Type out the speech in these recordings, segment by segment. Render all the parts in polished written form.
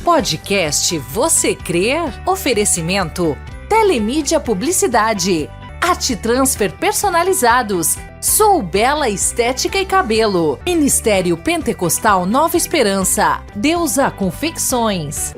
Podcast Você Crê? Oferecimento Telemídia Publicidade, Ati-Transfer Personalizados, Sou Bela Estética e Cabelo, Ministério Pentecostal Nova Esperança, Deusa Confecções.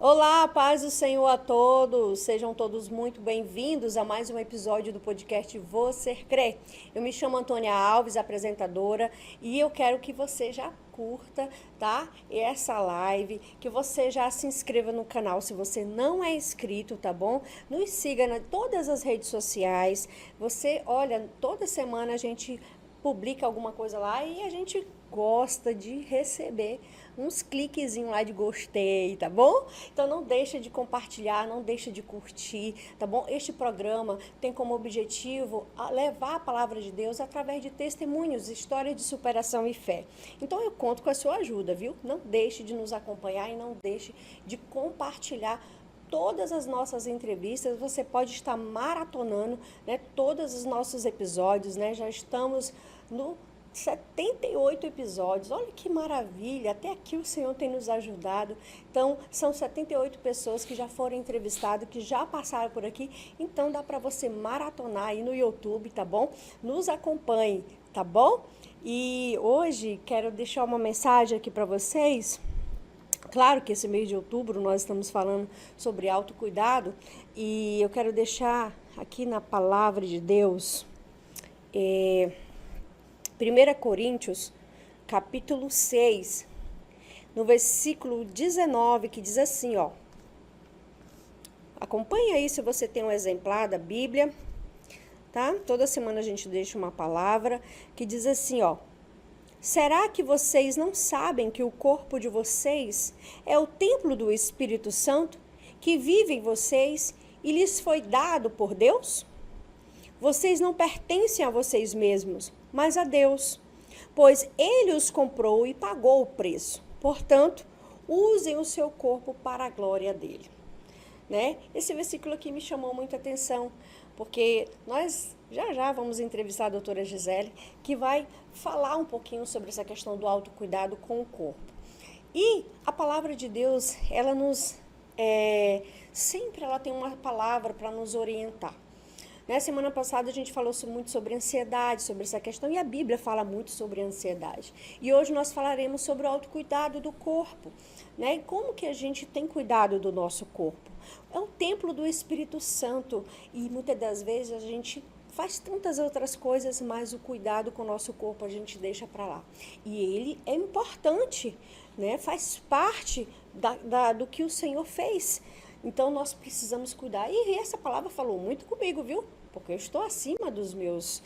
Olá, paz do Senhor a todos, sejam todos muito bem-vindos a mais um episódio do podcast Você Crê. Eu me chamo Antônia Alves, apresentadora, e eu quero que você já curta, tá? Essa live, que você já se inscreva no canal se você não é inscrito, tá bom? Nos siga em todas as redes sociais. Você, olha, toda semana a gente publica alguma coisa lá e a gente gosta de receber uns cliquezinhos lá de gostei, tá bom? Então não deixa de compartilhar, não deixa de curtir, tá bom? Este programa tem como objetivo levar a palavra de Deus através de testemunhos, histórias de superação e fé. Então eu conto com a sua ajuda, viu? Não deixe de nos acompanhar e não deixe de compartilhar todas as nossas entrevistas. Você pode estar maratonando, né, todos os nossos episódios, né? Já estamos no 78 episódios, olha que maravilha, até aqui o Senhor tem nos ajudado. Então, são 78 pessoas que já foram entrevistadas, que já passaram por aqui, então dá para você maratonar aí no YouTube, tá bom? Nos acompanhe, tá bom? E hoje quero deixar uma mensagem aqui para vocês. Claro que esse mês de outubro nós estamos falando sobre autocuidado e eu quero deixar aqui na palavra de Deus, 1 Coríntios, capítulo 6, no versículo 19, que diz assim, ó. Acompanhe aí se você tem um exemplar da Bíblia, tá? Toda semana a gente deixa uma palavra que diz assim, ó. Será que vocês não sabem que o corpo de vocês é o templo do Espírito Santo, que vive em vocês e lhes foi dado por Deus? Vocês não pertencem a vocês mesmos, mas a Deus, pois Ele os comprou e pagou o preço. Portanto, usem o seu corpo para a glória dele. Né? Esse versículo aqui me chamou muita atenção, porque nós já vamos entrevistar a doutora Gisele, que vai falar um pouquinho sobre essa questão do autocuidado com o corpo. E a palavra de Deus, ela nos sempre ela tem uma palavra para nos orientar. Na semana passada a gente falou muito sobre ansiedade, sobre essa questão, e a Bíblia fala muito sobre ansiedade. E hoje nós falaremos sobre o autocuidado do corpo, né? E como que a gente tem cuidado do nosso corpo? É o templo do Espírito Santo e muitas das vezes a gente faz tantas outras coisas, mas o cuidado com o nosso corpo a gente deixa para lá. E ele é importante, né? Faz parte do que o Senhor fez. Então, nós precisamos cuidar. E essa palavra falou muito comigo, viu? Porque eu estou acima dos meus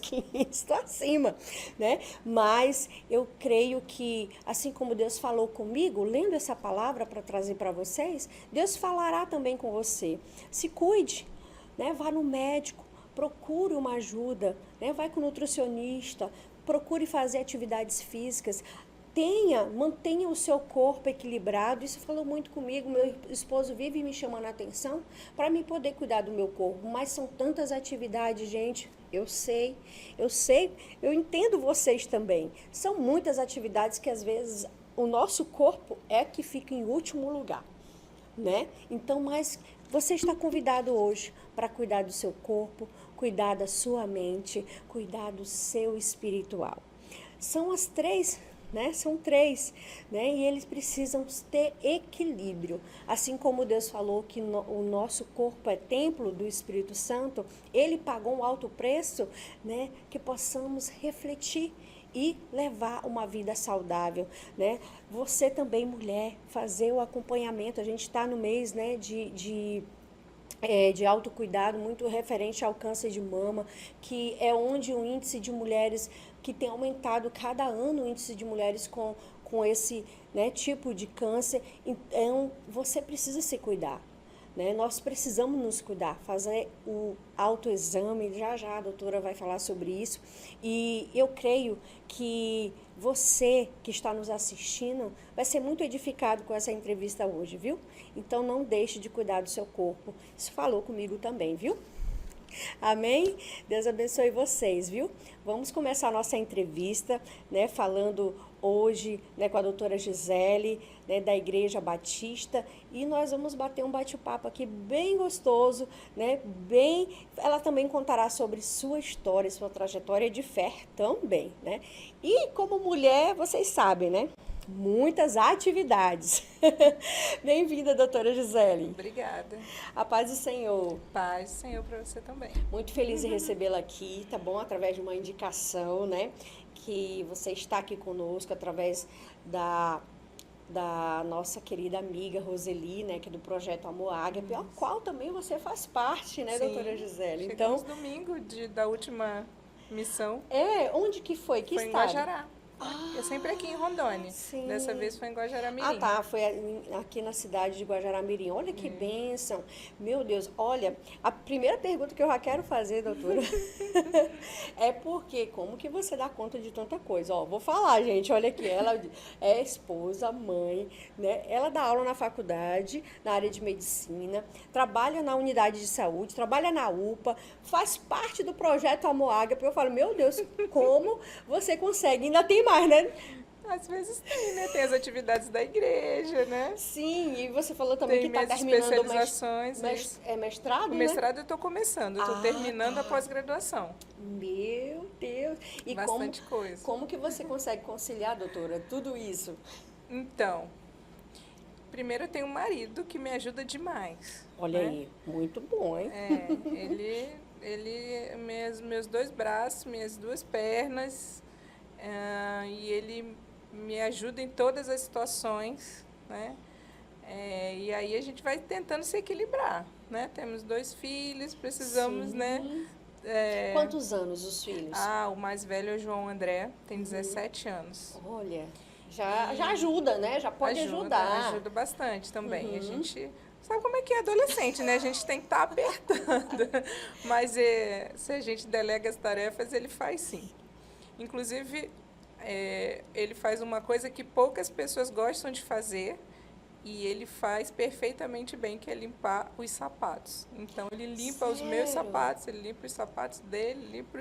500, estou acima, né? Mas eu creio que, assim como Deus falou comigo, lendo essa palavra para trazer para vocês, Deus falará também com você. Se cuide, né? Vá no médico, procure uma ajuda, né? Vai com o nutricionista, procure fazer atividades físicas. Mantenha o seu corpo equilibrado. Isso falou muito comigo. Meu esposo vive me chamando a atenção para mim poder cuidar do meu corpo. Mas são tantas atividades, gente. Eu sei, eu entendo vocês também. São muitas atividades que às vezes o nosso corpo é que fica em último lugar, né? Então, mas você está convidado hoje para cuidar do seu corpo, cuidar da sua mente, cuidar do seu espiritual. São as três, né? São três, né? E eles precisam ter equilíbrio. Assim como Deus falou que o nosso corpo é templo do Espírito Santo, Ele pagou um alto preço, né? Que possamos refletir e levar uma vida saudável, né? Você também, mulher, fazer o acompanhamento. A gente está no mês, né, de autocuidado, muito referente ao câncer de mama, que é onde o índice de mulheres, que tem aumentado cada ano o índice de mulheres com esse, né, tipo de câncer. Então, você precisa se cuidar, né? Nós precisamos nos cuidar, fazer o autoexame, já a doutora vai falar sobre isso. E eu creio que você que está nos assistindo vai ser muito edificado com essa entrevista hoje, viu? Então não deixe de cuidar do seu corpo. Isso falou comigo também, viu? Amém? Deus abençoe vocês, viu? Vamos começar a nossa entrevista, né, falando hoje, né, com a doutora Gisele, né, da Igreja Batista, e nós vamos bater um bate-papo aqui bem gostoso, né, ela também contará sobre sua história, sua trajetória de fé também, né? E como mulher, vocês sabem, né? Muitas atividades. Bem-vinda, doutora Gisele. Obrigada. A paz do Senhor. Paz do Senhor para você também. Muito feliz em recebê-la aqui, tá bom? Através de uma indicação, né? Que você está aqui conosco, através da nossa querida amiga Roseli, né? Que é do Projeto Amor Ágape, ao qual também você faz parte, né, Sim, doutora Gisele? Chegamos Então, domingo da última missão. onde que foi? Que foi em estado? Guajará. Eu sempre aqui em Rondônia. Sim. Dessa vez foi em Guajará-Mirim. Ah, tá. Foi aqui na cidade de Guajará-Mirim. Olha que bênção. Meu Deus, olha, a primeira pergunta que eu já quero fazer, doutora, é porque como que você dá conta de tanta coisa? Ó, vou falar, gente, olha aqui, ela é esposa, mãe, né? Ela dá aula na faculdade, na área de medicina, trabalha na unidade de saúde, trabalha na UPA, faz parte do projeto Amor Ágape. Eu falo, meu Deus, como você consegue? Ainda tem mais, né? Às vezes tem, né? Tem as atividades da igreja, né? Sim, e você falou também Tem que está minhas terminando especializações. mestrado, O né? mestrado eu estou começando, eu estou terminando tá. a pós-graduação. Meu Deus! E Bastante coisa. como que você consegue conciliar, doutora, tudo isso? Então, primeiro eu tenho um marido que me ajuda demais. Olha né? aí, muito bom, hein? Ele meus dois braços, minhas duas pernas, e ele me ajuda em todas as situações, né? E aí a gente vai tentando se equilibrar, né? Temos 2 filhos, precisamos, Sim. né? Quantos anos os filhos? O mais velho é o João André, tem 17 anos. Olha, já ajuda, né? Já pode ajudar. Ajuda bastante também. A Uhum. gente sabe como é que é adolescente, né? A gente tem que estar apertando. Mas se a gente delega as tarefas, ele faz sim. Inclusive, ele faz uma coisa que poucas pessoas gostam de fazer e ele faz perfeitamente bem, que é limpar os sapatos. Então, ele limpa os meus Sério? sapatos, ele limpa os sapatos dele, limpa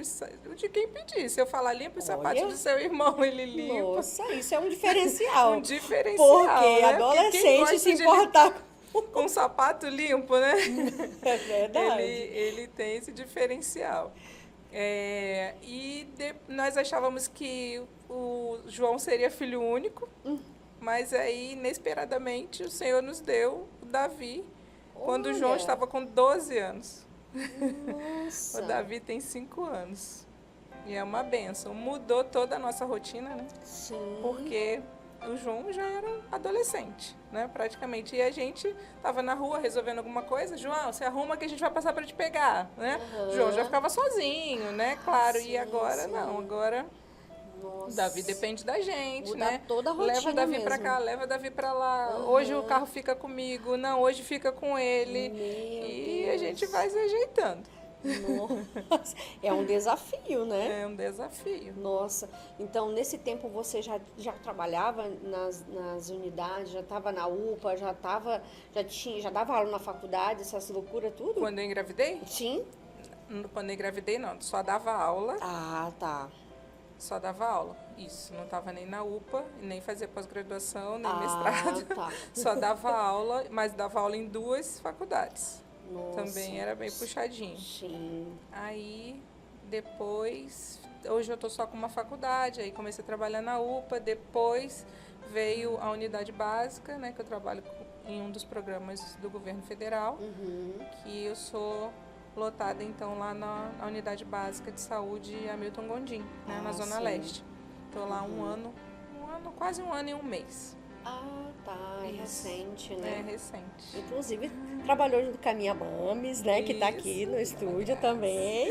o de quem pedir. Se eu falar limpa os sapatos Olha. do seu irmão, ele limpa. Nossa, isso é um diferencial. Um diferencial, Porque né? adolescente gosta se de importar com um sapato limpo, né? é verdade. Ele tem esse diferencial. Nós achávamos que o João seria filho único, mas aí, inesperadamente, o Senhor nos deu o Davi, quando o João Olha. estava com 12 anos. Nossa. O Davi tem 5 anos. E é uma bênção. Mudou toda a nossa rotina, né? Sim. Porque o João já era adolescente, né, praticamente. E a gente estava na rua resolvendo alguma coisa. João, se arruma que a gente vai passar para te pegar, né? Uhum. João já ficava sozinho, né? Claro. Sim, E agora sim. não. Agora Nossa. o Davi depende da gente, Muda né? toda a rotina leva Davi para mesmo. cá, leva Davi para lá. Uhum. Hoje o carro fica comigo, não, hoje fica com ele. Meu E a Deus. gente vai se ajeitando. Nossa, é um desafio, né? É um desafio. Nossa, então nesse tempo você já trabalhava nas unidades, já estava na UPA, já dava aula na faculdade, essas loucuras tudo? Quando eu engravidei? Sim? Quando eu engravidei, não. Só dava aula. Ah, tá. Só dava aula, isso. Não estava nem na UPA, nem fazia pós-graduação, nem Ah, mestrado. tá. Só dava aula, mas dava aula em 2 faculdades. Nossa. Também era bem puxadinho. Sim. Aí, depois, hoje eu estou só com uma faculdade, aí comecei a trabalhar na UPA, depois veio a unidade básica, né, que eu trabalho em um dos programas do governo federal, que eu sou lotada, então, lá na unidade básica de saúde Hamilton Gondim, né, na Zona sim. Leste. Estou lá quase um ano e um mês. Ah, tá. É Isso. recente, É né? recente. Inclusive, trabalhou junto com a minha Mames, né? Que tá aqui Isso, no estúdio também.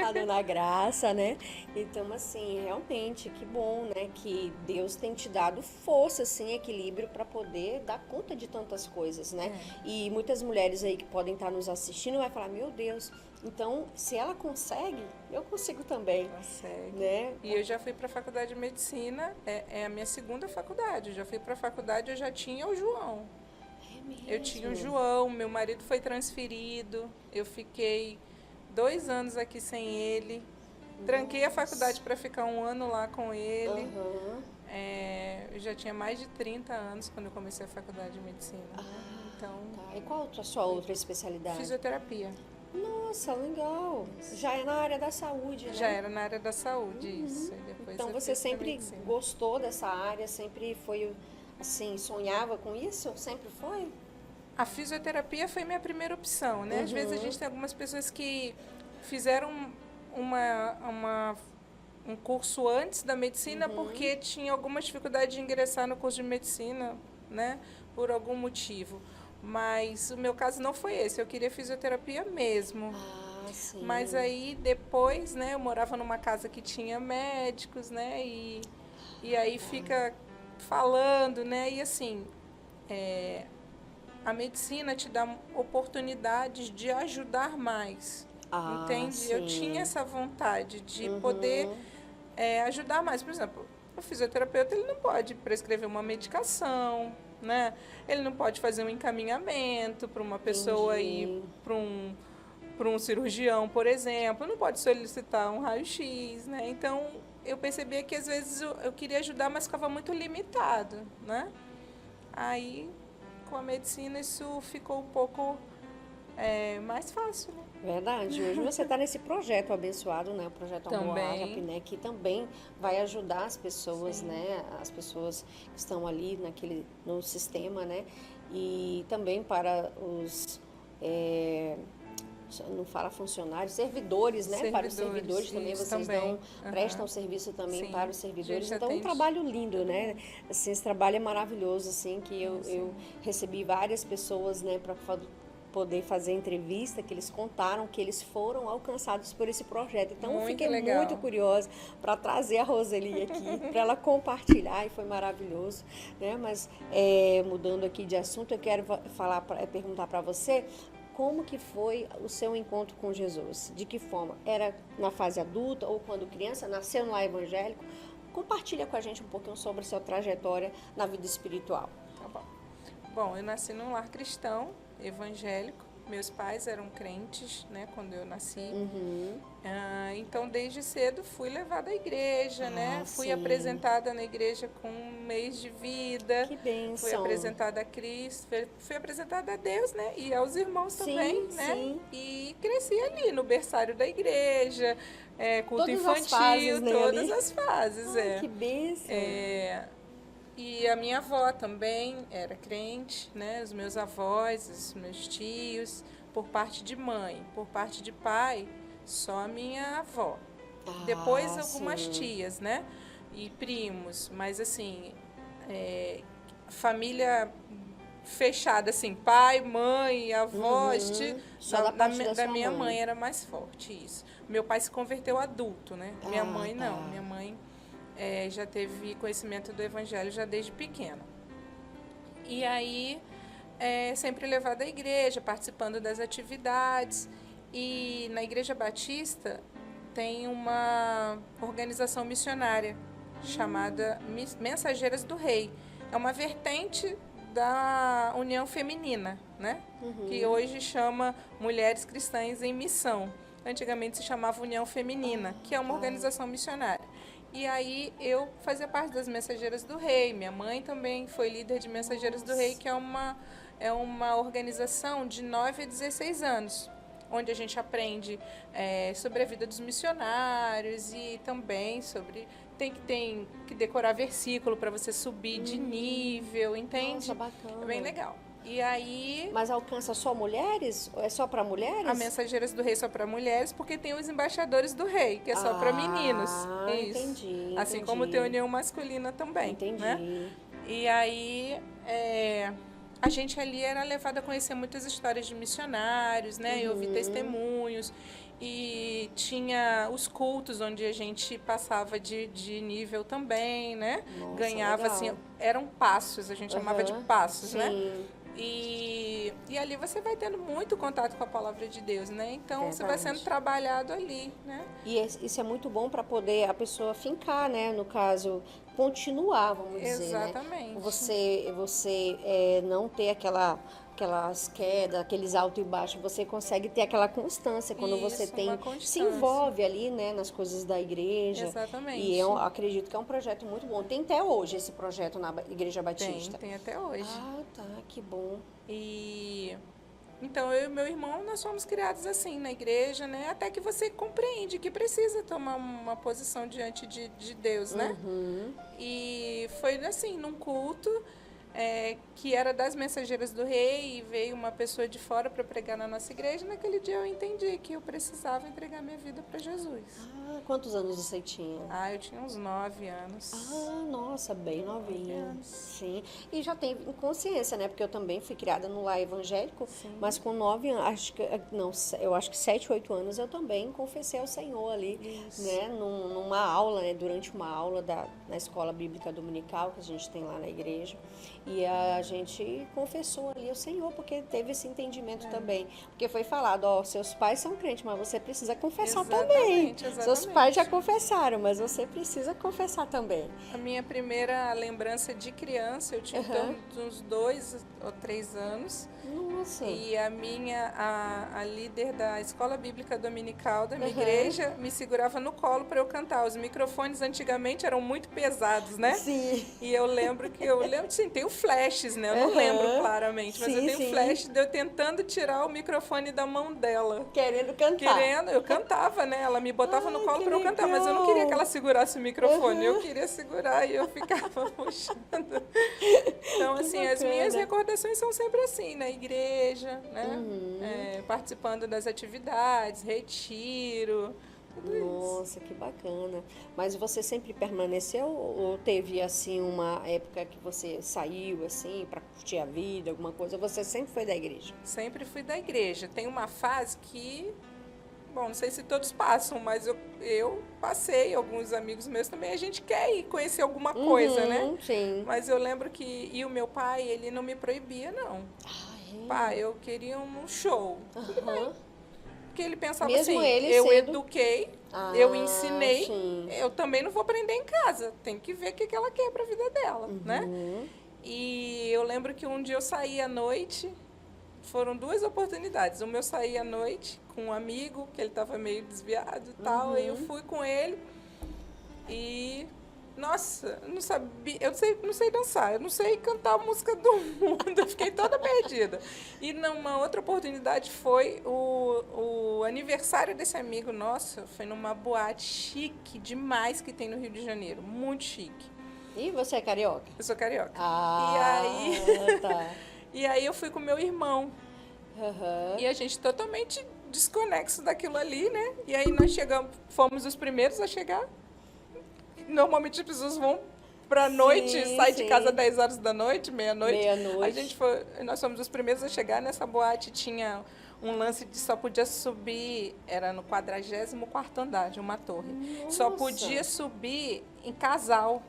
A dona Graça, né? Então, assim, realmente, que bom, né? Que Deus tem te dado força, assim, equilíbrio para poder dar conta de tantas coisas, né? E muitas mulheres aí que podem estar nos assistindo vai falar, meu Deus, então, se ela consegue, eu consigo também, Consegue. né? E eu já fui para a faculdade de medicina, é a minha segunda faculdade. Eu já fui para a faculdade, eu já tinha o João. É mesmo? Eu tinha o João, meu marido foi transferido, eu fiquei 2 anos aqui sem ele. Tranquei a faculdade para ficar 1 ano lá com ele. Aham. Eu já tinha mais de 30 anos quando eu comecei a faculdade de medicina. Então, Tá. E qual a sua outra especialidade? fisioterapia. Nossa, legal. Já é na área da saúde, né? Já era na área da saúde, isso. E depois Então eu você fui pra sempre medicina. gostou dessa área, sempre foi assim, sonhava com isso? Sempre foi? A fisioterapia foi minha primeira opção, né? Às vezes a gente tem algumas pessoas que fizeram um curso antes da medicina porque tinha alguma dificuldade de ingressar no curso de medicina, né? Por algum motivo. Mas o meu caso não foi esse, eu queria fisioterapia mesmo. Ah, sim. Mas aí depois, né, eu morava numa casa que tinha médicos, né? E aí fica falando, né? E assim, a medicina te dá oportunidades de ajudar mais. Ah, Entende? Eu sim. tinha essa vontade de poder ajudar mais. Por exemplo, o fisioterapeuta ele não pode prescrever uma medicação, né? Ele não pode fazer um encaminhamento para uma pessoa ir para um cirurgião, por exemplo. Não pode solicitar um raio-x, né? Então, eu percebia que às vezes eu queria ajudar, mas ficava muito limitado, né? Aí, com a medicina, isso ficou um pouco mais fácil, né? Verdade. Hoje você está nesse projeto abençoado, né? O projeto Amor Também. Ágape, né? Que também vai ajudar as pessoas, né? As pessoas que estão ali no sistema, né? E também para os não fala funcionários, servidores, né? Para os servidores também, isso vocês também. prestam serviço também Sim. para os servidores. A gente Então, é um atende. trabalho lindo, né? Assim, esse trabalho é maravilhoso, assim, que eu recebi várias pessoas, né, para poder fazer entrevista, que eles contaram que eles foram alcançados por esse projeto. Então, eu Muito fiquei legal. muito curiosa para trazer a Roseli aqui, para ela compartilhar, e foi maravilhoso, né? Mas, mudando aqui de assunto, eu quero perguntar para você como que foi o seu encontro com Jesus? De que forma? Era na fase adulta ou quando criança? Nasceu no lar evangélico? Compartilha com a gente um pouquinho sobre a sua trajetória na vida espiritual. Tá bom. Bom, eu nasci num lar cristão, evangélico. Meus pais eram crentes, né, quando eu nasci. Então, desde cedo, fui levada à igreja, né? Fui sim. apresentada na igreja com 1 mês de vida. Que bênção. Fui apresentada a Cristo, fui apresentada a Deus, né? E aos irmãos também, né? Sim. E cresci ali no berçário da igreja, culto Todas as infantil, fases, né, todas ali? as fases, Ai, que bênção. E a minha avó também era crente, né? Os meus avós, os meus tios, por parte de mãe. Por parte de pai, só a minha avó. Depois algumas sim. tias, né? E primos, mas assim, família fechada, assim, pai, mãe, avós, Só da parte da sua minha mãe. mãe era mais forte isso. Meu pai se converteu adulto, né? Minha mãe não, minha mãe já teve conhecimento do evangelho já desde pequena. E aí, sempre levada à igreja, participando das atividades. E na Igreja Batista tem uma organização missionária chamada Mensageiras do Rei. É uma vertente da União Feminina, né? Que hoje chama Mulheres Cristãs em Missão. Antigamente se chamava União Feminina, que é uma organização missionária. E aí eu fazia parte das Mensageiras do Rei. Minha mãe também foi líder de Mensageiras do Rei, que é uma organização de 9 a 16 anos, onde a gente aprende sobre a vida dos missionários e também sobre... Tem que decorar versículo para você subir de nível, entende? Nossa, bacana. É bem legal. E aí... Mas alcança só mulheres? Ou é só para mulheres? A Mensageiras do Rei é só para mulheres, porque tem os Embaixadores do Rei, que é só para meninos. Isso. Entendi. Assim como tem a União Masculina também. Entendi. Né? E aí, a gente ali era levada a conhecer muitas histórias de missionários, né? Eu ouvi testemunhos. E tinha os cultos onde a gente passava de nível também, né? Nossa, ganhava, legal. assim, eram passos, a gente chamava de passos, sim. né? E ali você vai tendo muito contato com a palavra de Deus, né? Então, você vai sendo trabalhado ali, né? E isso é muito bom para poder a pessoa fincar, né? No caso, continuar, vamos dizer, Exatamente. né? Você não ter aquelas quedas, aqueles altos e baixos, você consegue ter aquela constância quando você Isso, tem uma constância. se envolve ali, né, nas coisas da igreja. Exatamente. E eu acredito que é um projeto muito bom. Tem até hoje esse projeto na Igreja Batista. Tem até hoje. Ah, tá, que bom. E então eu e meu irmão, nós fomos criados assim na igreja, né? Até que você compreende que precisa tomar uma posição diante de Deus, né? Uhum. E foi assim, num culto que era das Mensageiras do Rei, e veio uma pessoa de fora para pregar na nossa igreja. Naquele dia eu entendi que eu precisava entregar minha vida para Jesus. Ah, quantos anos você tinha? Ah, eu tinha uns 9 anos. Ah, nossa, bem novinha. 9 anos. Sim. E já tem consciência, né? Porque eu também fui criada no lar evangélico, Sim. mas com 9 anos, eu acho que 7, 8 anos eu também confessei ao Senhor ali, Isso. né? Numa aula, né? Durante uma aula na escola bíblica dominical que a gente tem lá na igreja. E a gente confessou ali ao Senhor, porque teve esse entendimento também. Porque foi falado, ó, seus pais são crentes, mas você precisa confessar também. Exatamente. Seus pais já confessaram, mas você precisa confessar também. A minha primeira lembrança de criança, eu tinha em torno de uns 2 ou 3 anos. Nossa. E a líder da escola bíblica dominical da minha igreja me segurava no colo para eu cantar. Os microfones antigamente eram muito pesados, né? Sim. E eu lembro, sim, tenho flashes, né? Eu não lembro claramente, mas eu tenho flash de eu tentando tirar o microfone da mão dela. Querendo cantar. Eu cantava, né? Ela me botava no colo para eu cantar, mas eu não queria que ela segurasse o microfone, eu queria segurar e eu ficava puxando. Então, assim, as minhas recordações são sempre assim, na igreja, né? Participando das atividades, retiro, tudo isso. Nossa, que bacana. Mas você sempre permaneceu ou teve, assim, uma época que você saiu, assim, para curtir a vida, alguma coisa? Ou você sempre foi da igreja? Sempre fui da igreja. Tem uma fase que, bom, não sei se todos passam, mas eu passei, alguns amigos meus também, a gente quer ir conhecer alguma coisa, né? Sim. Mas eu lembro que, e o meu pai, ele não me proibia, não. Pai, eu queria um show. Tudo bem. Porque ele pensava Mesmo assim, ele eu cedo... eduquei, eu ensinei, eu também não vou aprender em casa. Tem que ver o que ela quer para a vida dela, né? E eu lembro que um dia eu saí à noite, foram 2 oportunidades. Uma eu saí à noite com um amigo, que ele estava meio desviado e tal, aí eu fui com ele e... Nossa, eu não sabia, não sei dançar, eu não sei cantar a música do mundo, eu fiquei toda perdida. E numa outra oportunidade foi o aniversário desse amigo nosso, foi numa boate chique demais que tem no Rio de Janeiro, muito chique. E você é carioca? Eu sou carioca. Ah, tá. E aí eu fui com meu irmão. E a gente totalmente desconexo daquilo ali, né? E aí nós fomos os primeiros a chegar. Normalmente as pessoas vão pra noite, saem de casa 10 horas da noite, meia-noite. Nós fomos os primeiros a chegar nessa boate, tinha um lance de só podia subir, era no 44º andar de uma torre. Nossa. Só podia subir em casal,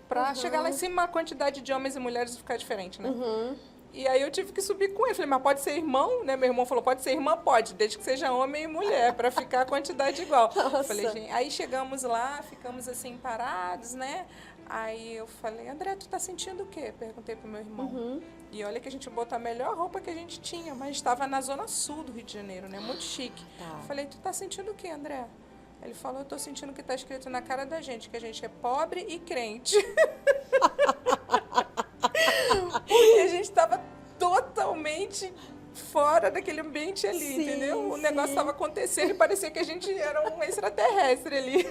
pra chegar lá em cima a quantidade de homens e mulheres ficar diferente, né? E aí eu tive que subir com ele. Falei, mas pode ser irmão, né? Meu irmão falou, pode ser irmã? Pode, desde que seja homem e mulher, para ficar a quantidade igual. Falei, gente, aí chegamos lá, ficamos assim parados, né? Aí eu falei, André, tu tá sentindo o quê? Perguntei pro meu irmão. E olha que a gente botou a melhor roupa que a gente tinha, mas estava na zona sul do Rio de Janeiro, né? Muito chique. Falei, tu tá sentindo o quê, André? Ele falou, eu tô sentindo que tá escrito na cara da gente, que a gente é pobre e crente. Porque a gente estava totalmente fora daquele ambiente ali, entendeu? O negócio estava acontecendo e parecia que a gente era um extraterrestre ali.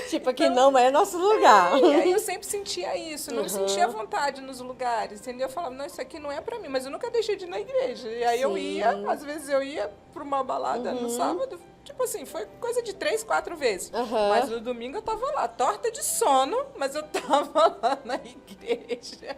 Tipo, aqui não é nosso lugar. E aí eu sempre sentia isso, não sentia vontade nos lugares, entendeu? Eu falava, não, isso aqui não é pra mim, mas eu nunca deixei de ir na igreja. E aí eu ia, às vezes eu ia pra uma balada no sábado, tipo assim, foi coisa de 3, 4 vezes. Mas no domingo eu tava lá, torta de sono, mas eu tava lá na igreja.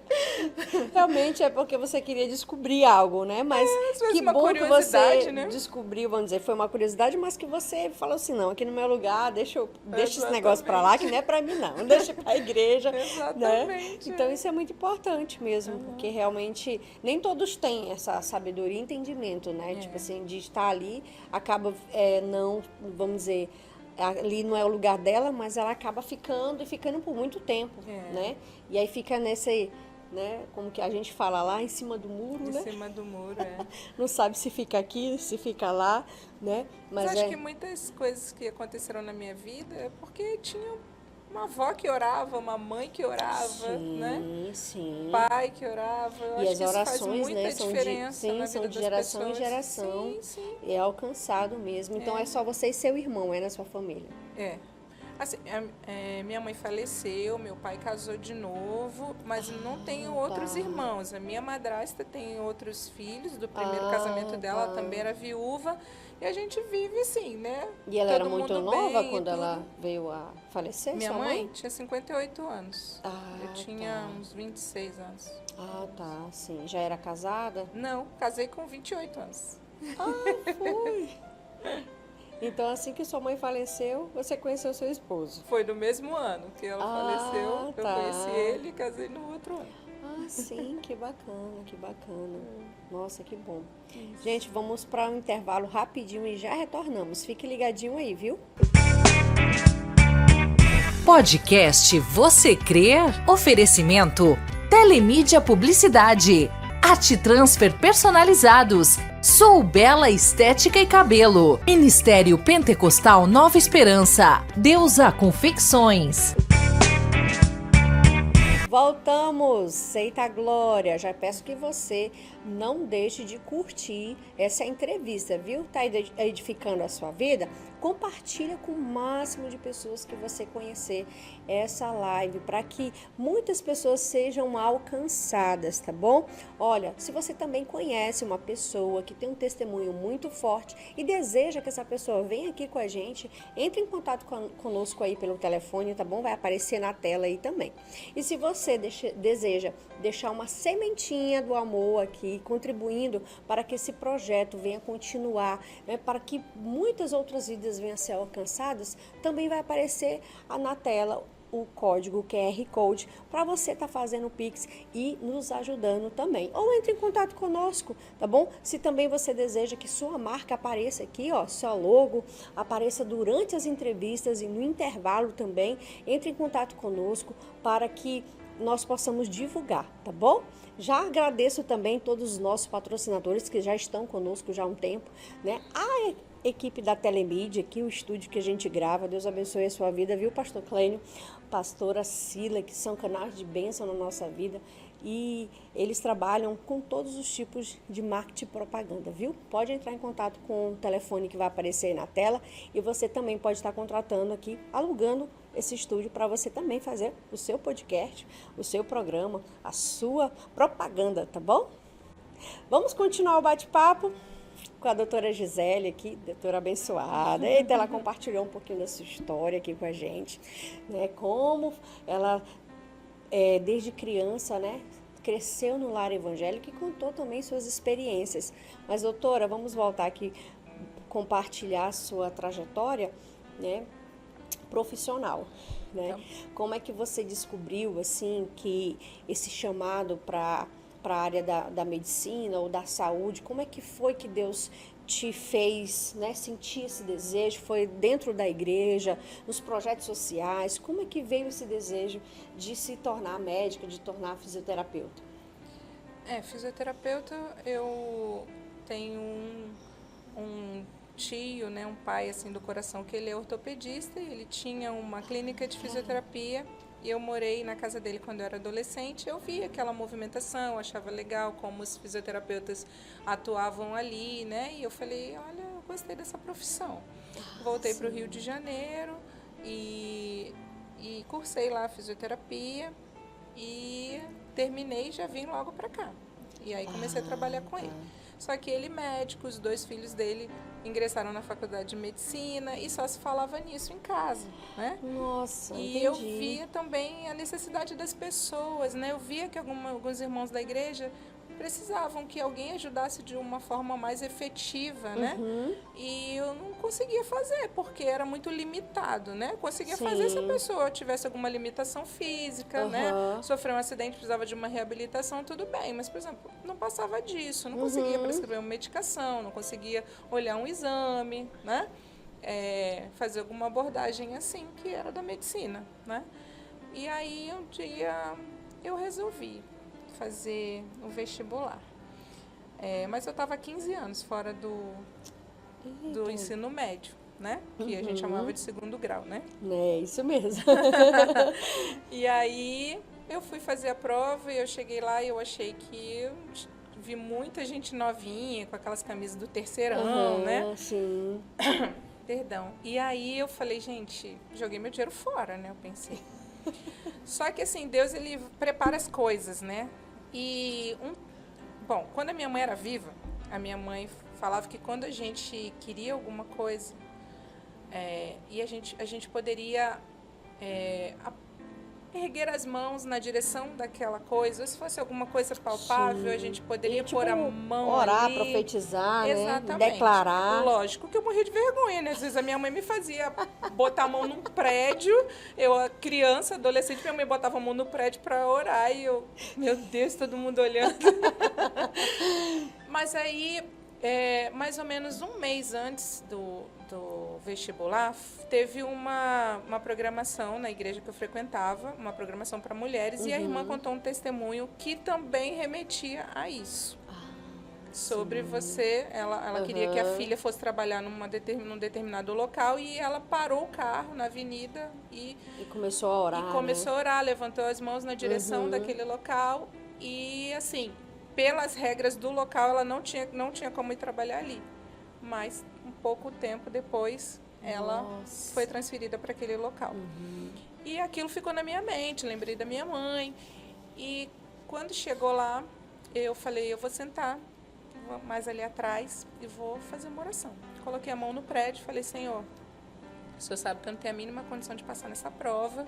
Realmente é porque você queria descobrir algo, né? Mas às vezes que uma bom que você né? descobriu, vamos dizer, foi uma curiosidade, mas que você falou assim, não, aqui no meu lugar, deixa esse Exatamente. negócio pra lá, que não é pra mim não, deixa pra igreja. Exatamente. Né? Então isso é muito importante mesmo, porque realmente nem todos têm essa sabedoria e entendimento, né? Tipo assim, de estar ali, acaba não, vamos dizer, ali não é o lugar dela, mas ela acaba ficando e ficando por muito tempo, né? E aí fica né? Como que a gente fala lá, em cima do muro, né? Em cima do muro, é. Não sabe se fica aqui, se fica lá, né? Mas acho que muitas coisas que aconteceram na minha vida é porque tinha uma avó que orava, uma mãe que orava, né? Sim. Pai que orava. Eu E acho as que isso faz orações, muita né, diferença na são vida de das geração em pessoas. geração. Sim, sim. E é alcançado mesmo. Então é só você e seu irmão, na sua família. É. Assim, minha mãe faleceu, meu pai casou de novo, mas não tenho outros irmãos. A minha madrasta tem outros filhos do primeiro casamento dela, ela também era viúva. E a gente vive assim, né? E ela Todo era muito mundo nova bem quando e ela tudo. veio a falecer, Minha sua mãe tinha 58 anos. Eu tinha tá. uns 26 anos. Ah, tá, sim. Já era casada? Não, casei com 28 anos. Foi. Então, assim que sua mãe faleceu, você conheceu seu esposo? Foi no mesmo ano que ela faleceu. tá. Eu conheci ele e casei no outro ano. Ah, sim, que bacana, que bacana. Nossa, que bom. Gente, vamos para um intervalo rapidinho e já retornamos. Fique ligadinho aí, viu? Podcast Você Crer? Oferecimento Telemídia Publicidade. Art-Transfer personalizados. Sou Bela Estética e Cabelo. Ministério Pentecostal Nova Esperança. Deusa Confecções. Voltamos! Eita glória! Já peço que você não deixe de curtir essa entrevista, viu? Tá edificando a sua vida? Compartilha com o máximo de pessoas que você conhecer essa live, para que muitas pessoas sejam alcançadas, tá bom? Olha, se você também conhece uma pessoa que tem um testemunho muito forte e deseja que essa pessoa venha aqui com a gente, entre em contato conosco aí pelo telefone, tá bom? Vai aparecer na tela aí também. E se você deseja deixar uma sementinha do amor aqui, contribuindo para que esse projeto venha continuar, né, para que muitas outras vidas venham a ser alcançadas, também vai aparecer na tela o código QR Code para você estar fazendo o Pix e nos ajudando também. Ou entre em contato conosco, tá bom? Se também você deseja que sua marca apareça aqui, ó, seu logo apareça durante as entrevistas e no intervalo também, entre em contato conosco para que nós possamos divulgar, tá bom? Já agradeço também todos os nossos patrocinadores que já estão conosco já há um tempo, né? A equipe da Telemídia, aqui o estúdio que a gente grava, Deus abençoe a sua vida, viu, pastor Clênio, pastora Sila, que são canais de bênção na nossa vida, e eles trabalham com todos os tipos de marketing e propaganda, viu? Pode entrar em contato com o telefone que vai aparecer aí na tela, e você também pode estar contratando aqui, alugando esse estúdio para você também fazer o seu podcast, o seu programa, a sua propaganda, tá bom? Vamos continuar o bate-papo com a doutora Gisele aqui, doutora abençoada. Eita, ela compartilhou um pouquinho da sua história aqui com a gente, né? Como ela, desde criança, né, cresceu no lar evangélico e contou também suas experiências. Mas, doutora, vamos voltar aqui, compartilhar a sua trajetória, né, profissional, né? Como é que você descobriu, assim, que esse chamado para a área da medicina ou da saúde, como é que foi que Deus te fez, né, sentir esse desejo? Foi dentro da igreja, nos projetos sociais? Como é que veio esse desejo de se tornar médica, de tornar fisioterapeuta? Fisioterapeuta, eu tenho um tio, né, um pai assim do coração, que ele é ortopedista, e ele tinha uma clínica de fisioterapia. E eu morei na casa dele quando eu era adolescente. Eu via aquela movimentação, achava legal como os fisioterapeutas atuavam ali, né? E eu falei, olha, eu gostei dessa profissão. Voltei para o Rio de Janeiro e cursei lá a fisioterapia e terminei e já vim logo para cá. E aí comecei a trabalhar com ele. Só que ele médico, os 2 filhos dele ingressaram na faculdade de medicina e só se falava nisso em casa, né? Nossa, e entendi. eu via também a necessidade das pessoas, né? Eu via que alguns irmãos da igreja precisavam que alguém ajudasse de uma forma mais efetiva, né? E eu não conseguia fazer, porque era muito limitado, né? Eu conseguia fazer se a pessoa tivesse alguma limitação física, né? Sofreu um acidente, precisava de uma reabilitação, tudo bem. Mas, por exemplo, não passava disso, não conseguia prescrever uma medicação, não conseguia olhar um exame, né? Fazer alguma abordagem assim, que era da medicina, né? E aí, um dia, eu resolvi. fazer o vestibular. Mas eu estava há 15 anos fora do ensino médio, né? Que a gente chamava de segundo grau, né? É isso mesmo. E aí eu fui fazer a prova e eu cheguei lá e eu achei que vi muita gente novinha, com aquelas camisas do terceirão, né? Sim. Perdão. E aí eu falei, gente, joguei meu dinheiro fora, né? Eu pensei. Só que assim, Deus, ele prepara as coisas, né? Bom, quando a minha mãe era viva, a minha mãe falava que quando a gente queria alguma coisa, e a gente poderia erguer as mãos na direção daquela coisa, ou se fosse alguma coisa palpável, Sim. a gente poderia Tipo, pôr a mão orar, ali. profetizar, Exatamente. né? Declarar. Lógico que eu morria de vergonha, né? Às vezes a minha mãe me fazia botar a mão num prédio, eu, criança, adolescente, minha mãe botava a mão no prédio para orar e eu, meu Deus, todo mundo olhando. Mas aí, mais ou menos um mês antes do vestibular, teve uma programação na igreja que eu frequentava, uma programação para mulheres, e a irmã contou um testemunho que também remetia a isso. Sobre você, ela queria que a filha fosse trabalhar num determinado local e ela parou o carro na avenida e começou a orar, começou a orar, levantou as mãos na direção daquele local e, assim, pelas regras do local, ela não tinha como ir trabalhar ali. Mas, um pouco tempo depois, ela foi transferida para aquele local. E aquilo ficou na minha mente, lembrei da minha mãe. E quando chegou lá, eu falei, eu vou sentar mais ali atrás e vou fazer uma oração. Coloquei a mão no prédio e falei, Senhor, o Senhor sabe que eu não tenho a mínima condição de passar nessa prova,